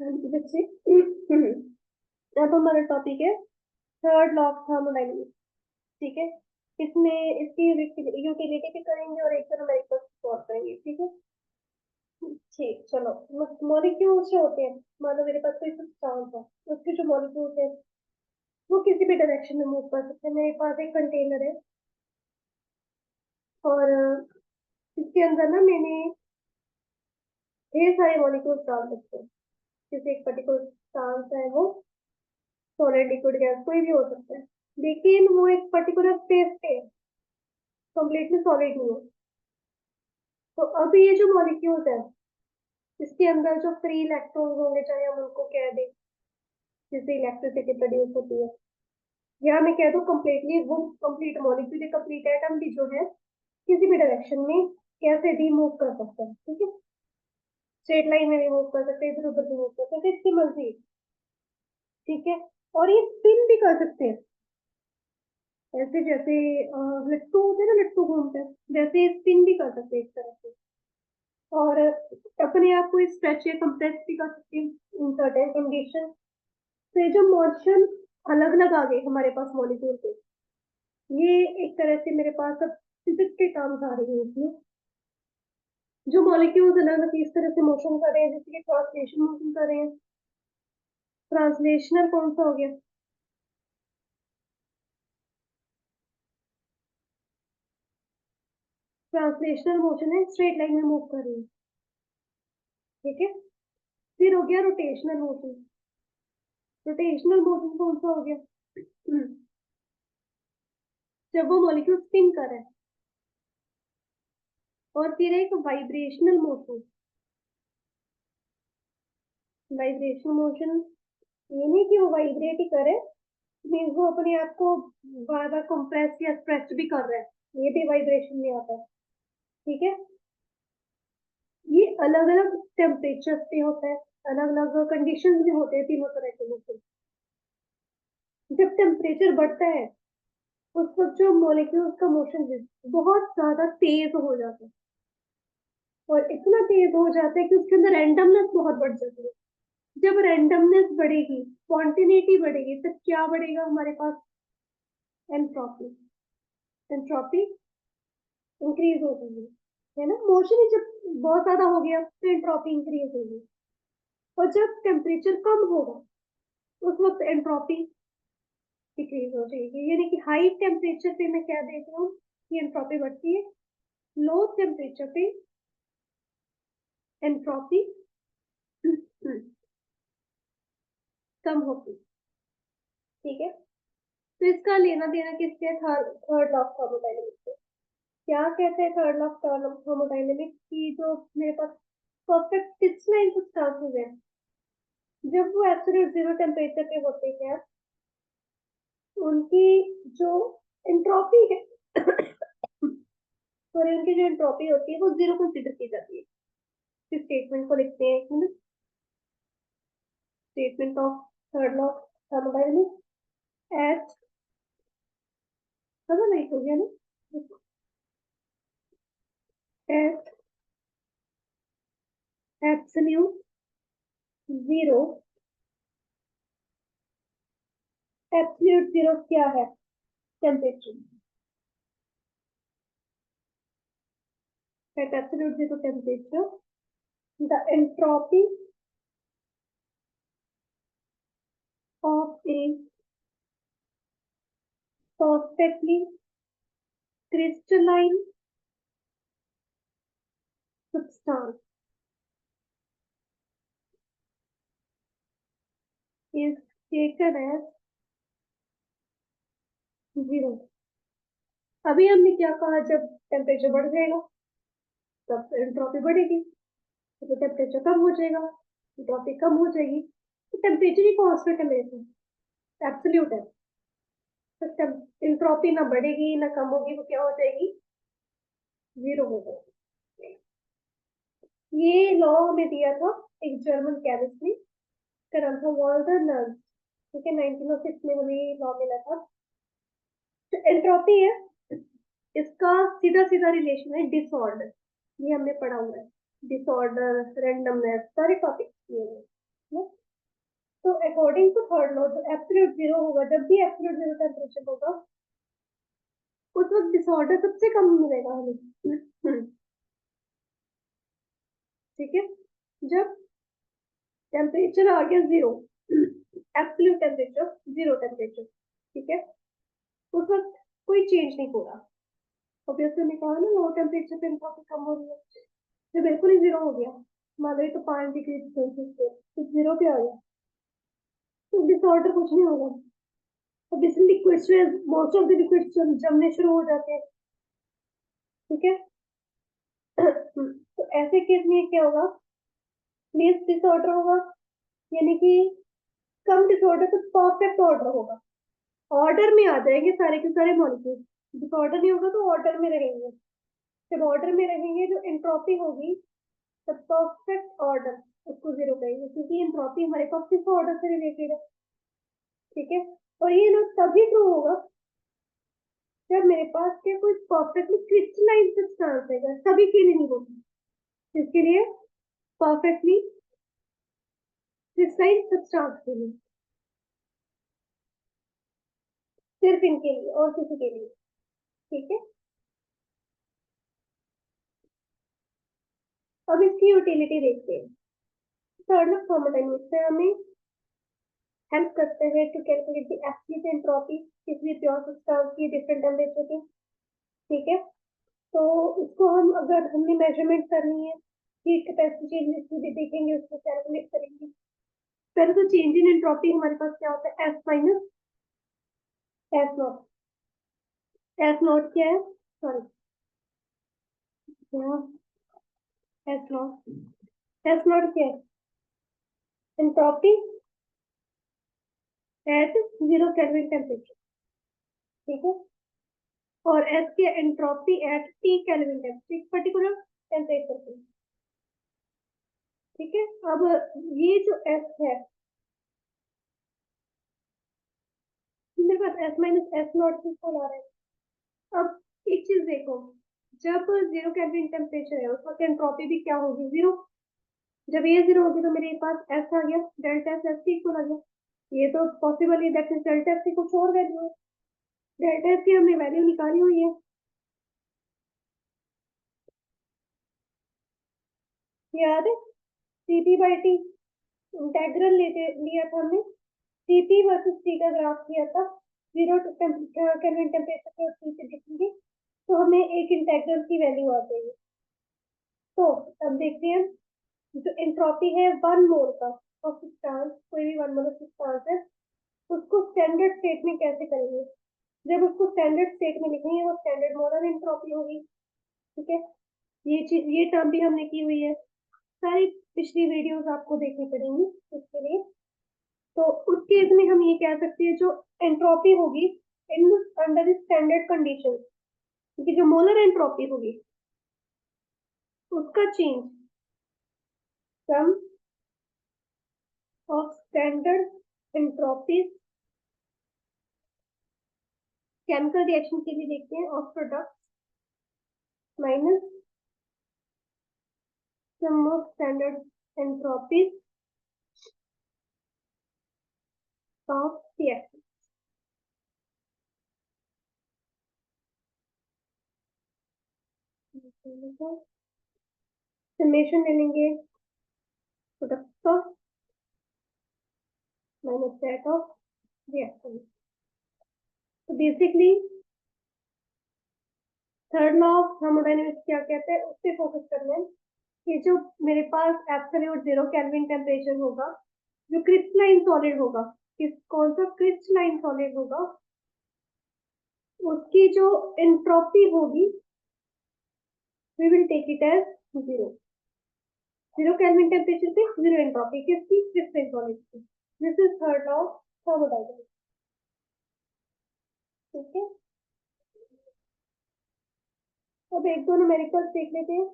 हाँ जी बच्चे। अब हमारा टॉपिक है थर्ड लॉ ऑफ थर्मोडायनेमिक्स। ठीक है, इसमें इसकी यूटिलिटी भी करेंगे और एक न्यूमेरिकल सॉल्व करेंगे। ठीक है, ठीक, चलो। मॉलिक्यूल्स जो होते हैं, मान लो मेरे पास कोई सब्सटेंस है, उसके जो मॉलिक्यूल्स है वो किसी भी डायरेक्शन में मूव कर सकते हैं। मेरे पास एक कंटेनर है और इसके अंदर ना मैंने ढेर सारे मॉलिक्यूल्स डाल सकते हैं। किसी एक पर्टिकुलर सब्सटेंस है वो, सॉलिड लिक्विड गैस कोई भी हो सकता है, लेकिन वो एक पर्टिकुलर स्पेस पे कंप्लीटली सॉलिड नहीं है। तो अब ये जो मॉलिक्यूल्स है, इसके अंदर जो फ्री इलेक्ट्रॉन्स होंगे, चाहे हम उनको कह दें जिससे इलेक्ट्रिसिटी प्रोड्यूस होती है, या मैं कह दूं कंप्लीटली वो कंप्लीट मॉलिक्यूल, कंप्लीट एटम भी जो है किसी भी डायरेक्शन में कैसे भी मूव कर सकता है। ठीक है, स्ट्रेट लाइन में भी मूव कर सकते हैं, इधर उधर भी मूव कर सकते हैं, इसकी मर्जी। ठीक है, और ये स्पिन भी कर सकते हैं, ऐसे जैसे लट्टू होते हैं ना, लट्टू घूमते हैं, वैसे स्पिन भी कर सकते हैं एक तरह से। और अपने आप को स्ट्रेच या कंप्रेस भी कर सकते हैं इन सर्टेन कंडीशन। तो ये जो मोशन अलग अलग आ गए हमारे पास मॉलिक्यूल के, ये एक तरह से मेरे पास अब फिजिक्स के काम आ रही है इसमें। जो मॉलिक्यूल्स अलग अलग इस तरह से मोशन कर रहे हैं, जैसे कि ट्रांसलेशन मोशन कर रहे हैं। ट्रांसलेशनल कौन सा हो गया? ट्रांसलेशनल मोशन है, स्ट्रेट लाइन में मूव कर रही है। ठीक है, फिर हो गया रोटेशनल मोशन। रोटेशनल मोशन कौन सा हो गया? जब वो मॉलिक्यूल स्पिन कर रहा है। और फिर एक वाइब्रेशनल मोशन। वाइब्रेशनल मोशन ये नहीं कि वो वाइब्रेट ही करे, मीन्स वो अपने आप को बार बार कंप्रेस या स्ट्रेच भी कर रहा है, ये भी वाइब्रेशन में आता है। ठीक है, ये अलग अलग टेम्परेचर पे होता है, अलग अलग कंडीशंस में होते हैं तीनों तरह के मोशन। जब टेम्परेचर बढ़ता है उस वक्त जो मॉलिक्यूल्स का मोशन है बहुत ज्यादा तेज हो जाता है, और इतना तेज हो जाता है कि उसके अंदर रैंडमनेस बहुत बढ़ जाती है। जब रैंडमनेस बढ़ेगी, स्पॉन्टेनिटी बढ़ेगी, तो क्या बढ़ेगा हमारे पास? एंट्रोपी। एंट्रोपी इंक्रीज हो गई है ना। मोशन ही जब बहुत ज्यादा हो गया तो एंट्रोपी इंक्रीज होगी। और जब टेम्परेचर कम होगा उस वक्त एंट्रोपी डिक्रीज हो जाएगी। यानी कि हाई टेम्परेचर पे मैं क्या देख रहा हूँ कि एंट्रोपी बढ़ती है, लो टेम्परेचर पे एंट्रोपी कम होती। ठीक है, तो इसका लेना देना किससे? थर्ड लॉ ऑफ थर्मोडायनेमिक्स से। क्या कहते हैं थर्ड लॉ ऑफ थर्मोडायनेमिक्स की? जो मेरे पास परफेक्ट क्रिस्टलाइन सब्सटेंसेस है, जब वो एब्सोल्यूट जीरो टेम्परेचर पे होते हैं, उनकी जो एंट्रोपी है सॉरी, उनकी जो एंट्रोपी होती है वो जीरो कंसिडर की जाती है। इस स्टेटमेंट को लिखते हैं, एक minute. Statement of third law of thermodynamics at, पता नहीं हो गया ना, at absolute zero. Absolute zero क्या है? Temperature. at absolute zero temperature, the entropy of a perfectly crystalline substance is taken as zero। अभी हमने क्या कहा? जब टेम्परेचर बढ़ जाएगा तब एंट्रोपी बढ़ेगी, तो टेम्परेचर कम हो जाएगा, एंट्रोपी कम हो जाएगी। तो टेम्परेचर ही कांस्टेंट है मेरे पास, एब्सोल्यूट है। तो एंट्रोपी ना बढ़ेगी ना कम होगी, वो क्या हो जाएगी? जीरो हो जाएगी। ये लॉ हमें दिया था एक जर्मन केमिस्ट ने, इसका नाम था वॉल्टर नर्स। ठीक है, 1906 में हमें लॉ मिला था। तो एंट्रोपी है, इसका सीधा सीधा रिलेशन है डिसऑर्डर। ये हमने पढ़ा हुआ है, डिसऑर्डर, रैंडमनेस, सारे टॉपिक किए हुए। तो अकॉर्डिंग टू थर्ड लॉ जो एब्सोल्यूट जीरो होगा, जब भी एब्सोल्यूट जीरो टेम्परेचर होगा उस वक्त डिसऑर्डर सबसे कम मिलेगा हमें। ठीक है, जब टेम्परेचर आ गया zero, absolute temperature zero temperature, ठीक है, उस वक्त कोई चेंज नहीं हो रहा। ऑब्वियसली मैंने कहा ना लो टेम्परेचर पे एंट्रोपी कम हो रही है। जब बिल्कुल ही जीरो हो गया, मान लो तो 5 डिग्री सेल्सियस पे तो जीरो पे आ गया, तो डिसऑर्डर कुछ नहीं होगा। ऑब्वियसली लिक्विड्स में मोस्ट ऑफ द लिक्विड्स जमने शुरू हो जाते हैं। ठीक है, तो ऐसे केस में क्या होगा, लीस्ट डिसऑर्डर होगा, यानी कि कम डिसऑर्डर तो परफेक्ट ऑर्डर होगा, ऑर्डर में आ जाएंगे सारे के सारे मॉलिक्यूल। डिसऑर्डर नहीं होगा तो ऑर्डर में रहेंगे, जब ऑर्डर में रहेंगे जो एंट्रोपी होगी द परफेक्ट ऑर्डर, उसको जीरो कहेंगे, क्योंकि एंट्रोपी हमारे पास किस ऑर्डर से रिलेटेड है। ठीक है, और ये ना तभी ट्रू होगा जब मेरे पास क्या कोई परफेक्टली क्रिस्टलाइन सब्सटेंस है, सभी के लिए नहीं होगी, इसके लिए परफेक्टली क्रिस्टलाइन सब्सटेंस के लिए, सिर्फ इनके लिए और किसी के लिए। ठीक है, अब इसकी यूटिलिटी देखते हैं। थर्ड लॉ थर्मोडायनेमिक्स से हमें हेल्प करते हैं to calculate the absolute entropy किसी भी प्योर सब्सटेंस की डिफरेंट टेम्परेचर की। ठीक है, तो इसको हम अगर हमने मेजरमेंट करनी है, हीट कैपेसिटी चेंजेस भी देखेंगे, उसको कैलकुलेट करेंगे। पहले तो चेंज इन एंट्रोपी हमारे पास क्या होता है, S minus S naught. S naught क्या है, sorry, S naught, S naught क्या है, entropy at zero kelvin temperature. ठीक है, और एस की entropy at T kelvin temperature, particular temperature पे। ठीक है, अब ये जो एस है मेरे पास एस माइनस एस नॉट किसको ला रहे हैं। अब एक चीज देखो, जब जीरो केल्विन टेम्परेचर है उस वक्त एंट्रोपी भी क्या होगी, जीरो। जब ये जीरो होगी तो मेरे पास एस आ गया, delta S S T equal आ गया। ये तो पॉसिबल है, दैट मींस डेल्टा एस की कुछ और वैल्यू है, डेल्टा एस की हमने वैल्यू निकाली हुई है, याद है, सीपी बाई टी इंटेग्रल लेते लिया था हमने, सीपी वर्सेस टी का ग्राफ किया था, जीरो केल्विन टेम्परेचर पे और टी पे देखेंगे तो हमें एक इंटेग्रल की वैल्यू आ जाएगी। तो अब देखते हैं, जो एंट्रोपी है वन मोल का ऑफ सब्सटेंस, कोई भी वन मोल ऑफ सब्सटेंस है, उसको स्टैंडर्ड स्टेट में कैसे करेंगे। जब उसको स्टैंडर्ड स्टेट में लिखेंगे वो स्टैंडर्ड मोलर एंट्रोपी होगी। ठीक है, ये चीज ये टर्म भी हमने की हुई है, सारी पिछली वीडियोस आपको देखनी पड़ेंगी इसके लिए। तो उस केस में हम ये कह सकते हैं जो एंट्रोपी होगी इन अंडर स्टैंडर्ड कंडीशन, क्योंकि जो मोलर एंट्रोपी होगी उसका change sum of standard entropy, chemical reaction के लिए देखते हैं, of product minus sum of standard entropy of reaction. Summation ले लेंगे प्रोडक्ट का माइनस दैट ऑफ रिएक्शन। तो basically third law of thermodynamics क्या कहते हैं, उस पर फोकस करना है कि जो मेरे पास एब्सोल्यूट जीरो केल्विन टेम्परेचर होगा, जो क्रिस्टलाइन सॉलिड होगा, किस कौन सा क्रिस्टलाइन सॉलिड होगा, उसकी जो एंट्रोपी होगी we will take it as zero. Zero kelvin temperature पे जीरो एंट्रोपी किसकी, क्रिस्टलाइन सॉलिड की। This is third law of thermodynamics. ठीक है, अब एक दो न्यूमेरिकल्स देख लेते हैं।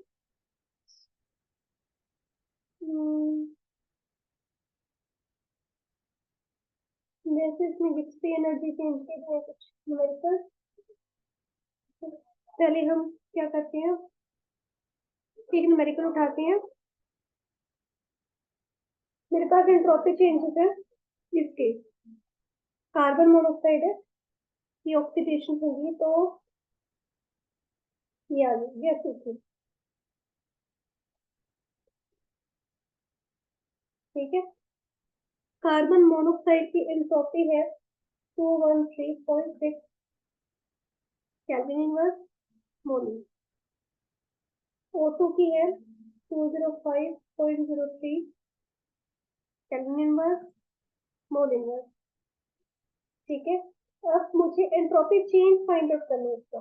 जैसे इसमें गिब्स एनर्जी चेंज के लिए कुछ न्यूमेरिकल्स, पहले हम क्या करते हैं, एक न्यूमेरिकल उठाते हैं, मेरे पास एंट्रोपी चेंजेस है इसके, कार्बन मोनोऑक्साइड है, ये ऑक्सीडेशन होगी तो ये आ जाएगी ऐसे। ठीक है, कार्बन मोनोऑक्साइड की एंट्रोपी है 213.6 केल्विन इनवर्स मोल। O2 की है 205.03 केल्विन इनवर्स मोल इनवर्स। ठीक है, अब मुझे एंट्रोपी चेंज फाइंड आउट करना है इसका।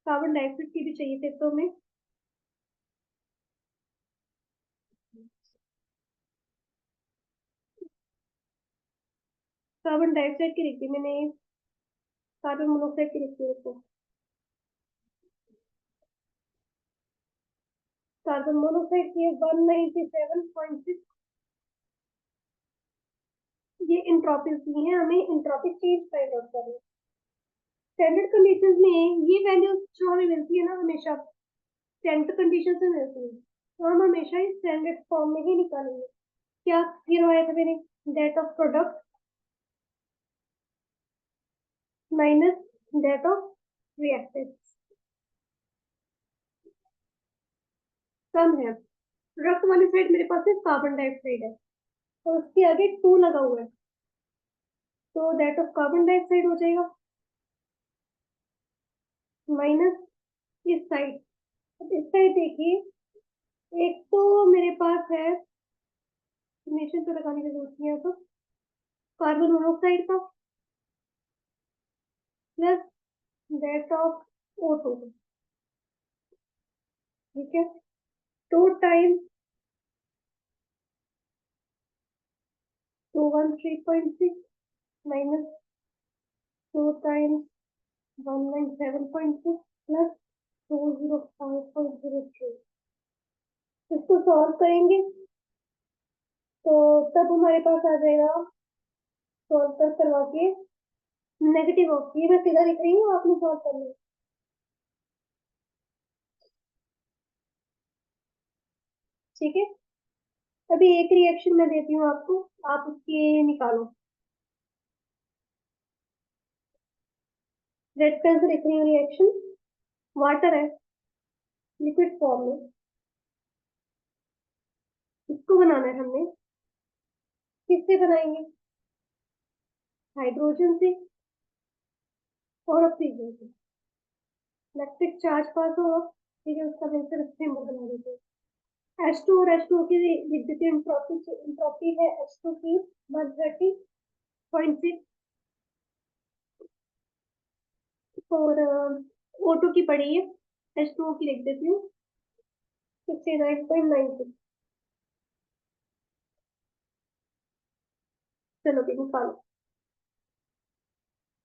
कार्बन डाइऑक्साइड की भी चाहिए थे तो मैं कार्बन डाइऑक्साइड की लिखी मैंने, कार्बन मोनोऑक्साइड की लिखी है तो कार्बन मोनोऑक्साइड की है 197.6। ये इंट्रोपीज दी है, हमें इंट्रोपी चेंज फाइंड आउट करना है। स्टैंडर्ड कंडीशंस में ये वैल्यू जो हमें मिलती है ना, हमेशा स्टैंडर्ड कंडीशन से मिलती है, तो हम हमेशा इस स्टैंडर्ड फॉर्म में ही निकालेंगे। क्या गिरवाया था मैंने, date of product minus date of reactant, कम है। प्रोडक्ट वाली साइड मेरे पास सिर्फ कार्बन डाइऑक्साइड है, तो उसके आगे 2 लगा हुआ है, तो डेट ऑफ कार्बन डाइऑक्साइड हो जाएगा माइनस इस साइड। अब इस साइड देखिए, एक तो मेरे पास है, समेशन तो लगाने की जरूरत नहीं है, तो कार्बन मोनोऑक्साइड का प्लस डेट ऑफ O2। ठीक है, 2 टाइम्स 213.6 माइनस 2 टाइम्स 197.6 प्लस 205.03। इसको सॉल्व करेंगे तो तब हमारे पास आ जाएगा, सॉल्व करवा के नेगेटिव ऑफ, ये मैं सीधा लिख रही हूँ, आपने सॉल्व करना है। ठीक है, अभी एक रिएक्शन मैं देती हूँ आपको, आप उसके निकालो। रेड पेन से लिख रही हूँ रिएक्शन, वाटर है लिक्विड फॉर्म में, इसको बनाना है हमने। किससे बनाएंगे, हाइड्रोजन से और ऑक्सीजन से। इलेक्ट्रिक चार्ज पास होगा, ठीक है, उसका मिलकर सिंबल बना देते हैं। H2 और H2 की लिख देते हैं, एंट्रोपी है H2 की 130.6 और O2 की पड़ी है, H2O की लिख देती हूँ 69.96। चलो भी निकालो।